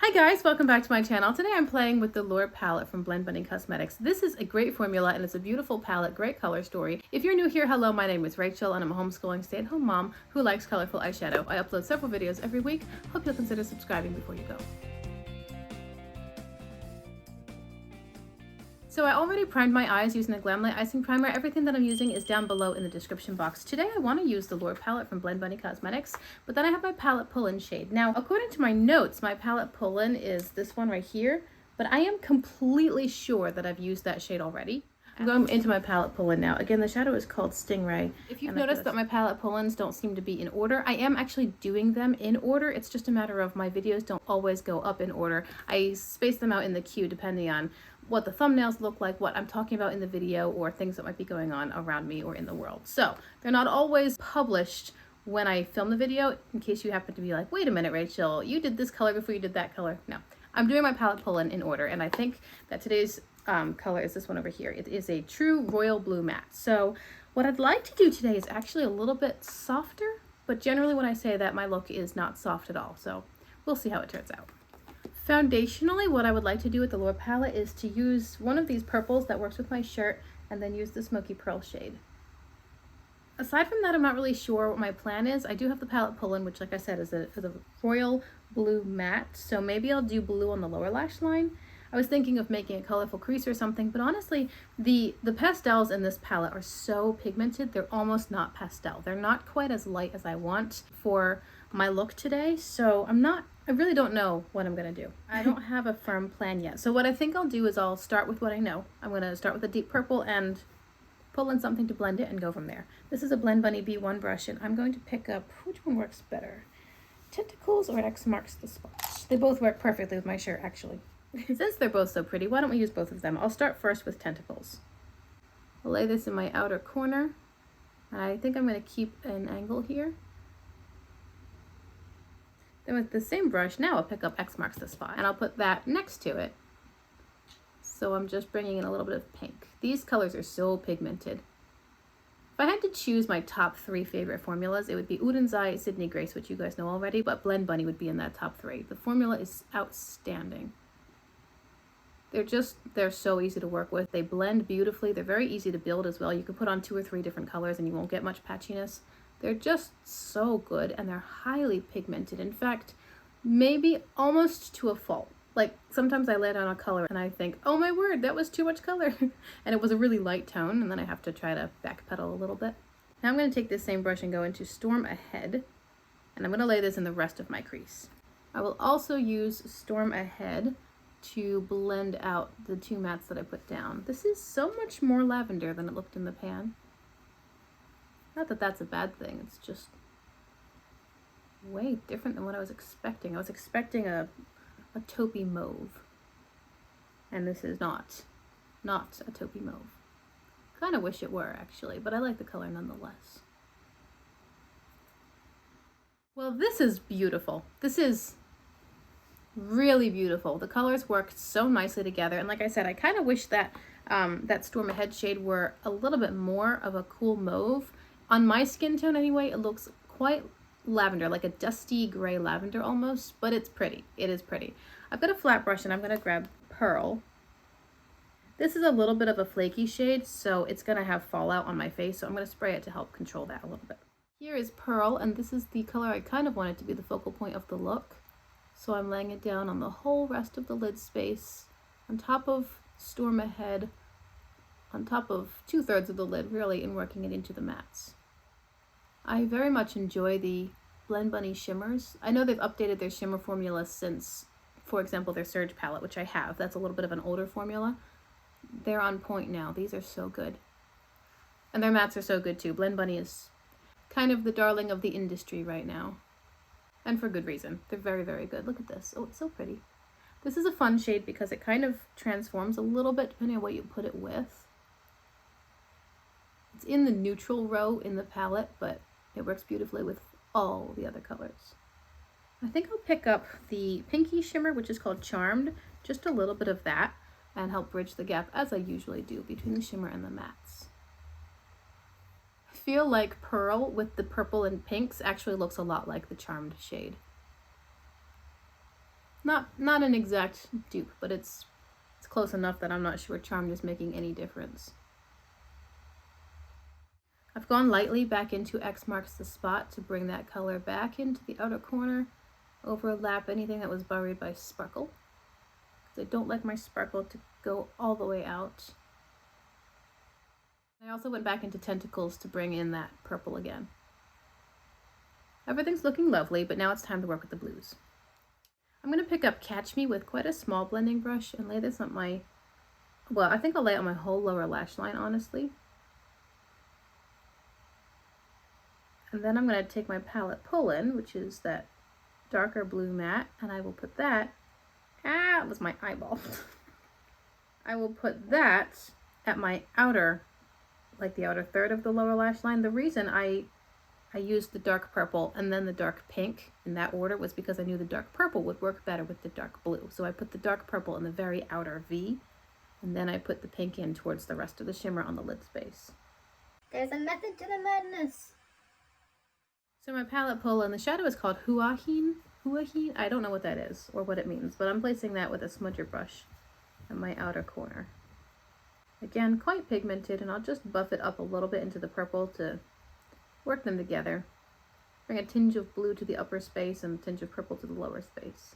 Hi guys, welcome back to my channel. Today I'm playing with the Lure palette from Blend Bunny Cosmetics. This is a great formula and it's a beautiful palette, great color story. If you're new here, hello, my name is Rachel and I'm a homeschooling stay-at-home mom who likes colorful eyeshadow. I upload several videos every week. Hope you'll consider subscribing before you go. So I already primed my eyes using the Glamlight Icing Primer. Everything that I'm using is down below in the description box. Today I want to use the Lure palette from Blend Bunny Cosmetics, but then I have my palette pull-in shade. Now, according to my notes, my palette pull-in is this one right here, but I am completely sure that I've used that shade already. I'm going into my palette pull-in now. Again, the shadow is called Stingray. If you've noticed that my palette pull-ins don't seem to be in order, I am actually doing them in order. It's just a matter of my videos don't always go up in order. I space them out in the queue depending on what the thumbnails look like, what I'm talking about in the video, or things that might be going on around me or in the world. So they're not always published when I film the video, in case you happen to be like, wait a minute, Rachel, you did this color before you did that color. No, I'm doing my palette pull-in in order, and I think that today's color is this one over here. It is a true royal blue matte. So what I'd like to do today is actually a little bit softer, but generally when I say that, my look is not soft at all. So we'll see how it turns out. Foundationally, what I would like to do with the Lure palette is to use one of these purples that works with my shirt and then use the Smoky Pearl shade. Aside from that, I'm not really sure what my plan is. I do have the palette pull-in, which like I said is a royal blue matte, so maybe I'll do blue on the lower lash line. I was thinking of making a colorful crease or something, but honestly, the pastels in this palette are so pigmented, they're almost not pastel. They're not quite as light as I want for my look today, so I really don't know what I'm gonna do. I don't have a firm plan yet. So what I think I'll do is I'll start with what I know. I'm gonna start with a deep purple and pull in something to blend it and go from there. This is a Blend Bunny B1 brush, and I'm going to pick up, which one works better? Tentacles or X marks the spot? They both work perfectly with my shirt, actually. Since they're both so pretty, why don't we use both of them? I'll start first with Tentacles. I'll lay this in my outer corner. I think I'm going to keep an angle here. Then with the same brush, now I'll pick up X marks the spot, and I'll put that next to it. So I'm just bringing in a little bit of pink. These colors are so pigmented. If I had to choose my top 3 favorite formulas, it would be Udenzai, Sydney Grace, which you guys know already, but Blend Bunny would be in that top 3. The formula is outstanding. They're so easy to work with. They blend beautifully. They're very easy to build as well. You can put on 2 or 3 different colors and you won't get much patchiness. They're just so good, and they're highly pigmented. In fact, maybe almost to a fault. Like sometimes I lay down a color and I think, oh my word, that was too much color. And it was a really light tone, and then I have to try to backpedal a little bit. Now I'm going to take this same brush and go into Storm Ahead, and I'm going to lay this in the rest of my crease. I will also use Storm Ahead to blend out the 2 mattes that I put down. This is so much more lavender than it looked in the pan. Not that that's a bad thing, it's just way different than what I was expecting. I was expecting a taupey mauve, and this is not a taupey mauve. Kind of wish it were actually, but I like the color nonetheless. Well, this is beautiful. This is really beautiful. The colors work so nicely together, and like I said, I kind of wish that that Storm Ahead shade were a little bit more of a cool mauve. On my skin tone anyway, it looks quite lavender, like a dusty gray lavender almost, but it's pretty. It is pretty. I've got a flat brush and I'm going to grab Pearl. This is a little bit of a flaky shade, so it's going to have fallout on my face, so I'm going to spray it to help control that a little bit. Here is Pearl, and this is the color I kind of wanted to be the focal point of the look. So I'm laying it down on the whole rest of the lid space, on top of Storm Ahead, on top of 2/3 of the lid really, and working it into the mattes. I very much enjoy the Blend Bunny shimmers. I know they've updated their shimmer formula since, for example, their Surge palette, which I have. That's a little bit of an older formula. They're on point now. These are so good. And their mattes are so good too. Blend Bunny is kind of the darling of the industry right now. And for good reason. They're very, very good. Look at this. Oh, it's so pretty. This is a fun shade because it kind of transforms a little bit depending on what you put it with. It's in the neutral row in the palette, but it works beautifully with all the other colors. I think I'll pick up the pinky shimmer, which is called Charmed, just a little bit of that, and help bridge the gap, as I usually do, between the shimmer and the mattes. I feel like Pearl with the purple and pinks actually looks a lot like the Charmed shade. Not an exact dupe, but it's close enough that I'm not sure Charmed is making any difference. I've gone lightly back into X marks the spot to bring that color back into the outer corner, overlap anything that was buried by sparkle. I don't like my sparkle to go all the way out. I also went back into Tentacles to bring in that purple again. Everything's looking lovely, but now it's time to work with the blues. I'm going to pick up Catch Me with quite a small blending brush and lay this on my, well, I think I'll lay it on my whole lower lash line, honestly. And then I'm going to take my palette Pull-In, which is that darker blue matte, and I will put that, that was my eyeball. I will put that at my outer, like the outer third of the lower lash line. The reason I used the dark purple and then the dark pink in that order was because I knew the dark purple would work better with the dark blue. So I put the dark purple in the very outer V, and then I put the pink in towards the rest of the shimmer on the lid space. There's a method to the madness. So my palette Pull-In, the shadow is called Huahin. I don't know what that is or what it means, but I'm placing that with a smudger brush in my outer corner. Again, quite pigmented, and I'll just buff it up a little bit into the purple to work them together. Bring a tinge of blue to the upper space and a tinge of purple to the lower space.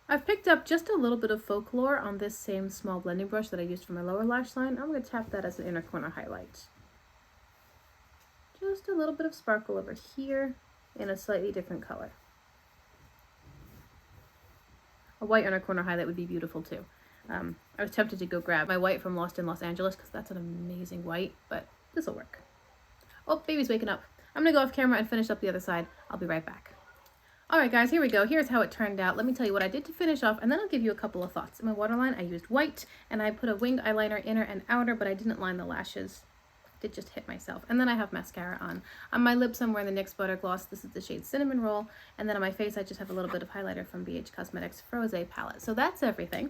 I've picked up just a little bit of Folklore on this same small blending brush that I used for my lower lash line. I'm going to tap that as an inner corner highlight. Just a little bit of sparkle over here in a slightly different color. A white inner corner highlight would be beautiful too. I was tempted to go grab my white from Lost in Los Angeles because that's an amazing white, but this will work. Oh, baby's waking up. I'm gonna go off camera and finish up the other side. I'll be right back. All right, guys, here we go. Here's how it turned out. Let me tell you what I did to finish off, and then I'll give you a couple of thoughts. In my waterline, I used white, and I put a winged eyeliner inner and outer, but I didn't line the lashes. Did just hit myself. And then I have mascara on. On my lips, I'm wearing the NYX Butter Gloss. This is the shade Cinnamon Roll. And then on my face, I just have a little bit of highlighter from BH Cosmetics Frosé palette. So that's everything.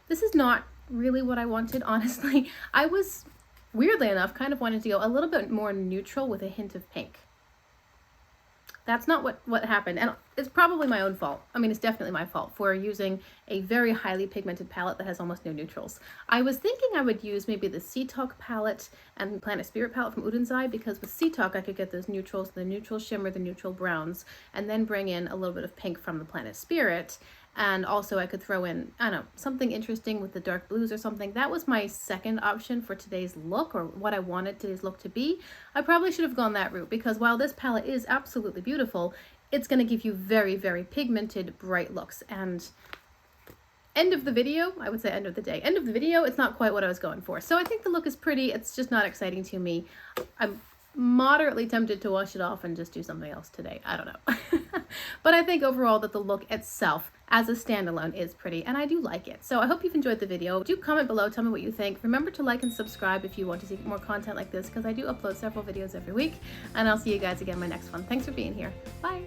This is not really what I wanted, honestly. I was, weirdly enough, kind of wanted to go a little bit more neutral with a hint of pink. That's not what happened, and it's probably my own fault. I mean, it's definitely my fault for using a very highly pigmented palette that has almost no neutrals. I was thinking I would use maybe the Sea Talk palette and Planet Spirit palette from Udenzai, because with Sea Talk I could get those neutrals, the neutral shimmer, the neutral browns, and then bring in a little bit of pink from the Planet Spirit. And also I could throw in, I don't know, something interesting with the dark blues or something. That was my second option for today's look, or what I wanted today's look to be. I probably should have gone that route, because while this palette is absolutely beautiful, it's going to give you very, very pigmented, bright looks. And end of the video, I would say end of the day. End of the video, it's not quite what I was going for. So I think the look is pretty. It's just not exciting to me. I'm moderately tempted to wash it off and just do something else today. I don't know. But I think overall that the look itself as a standalone is pretty, and I do like it. So I hope you've enjoyed the video. Do comment below, tell me what you think. Remember to like and subscribe if you want to see more content like this, because I do upload several videos every week, and I'll see you guys again in my next one. Thanks for being here. Bye.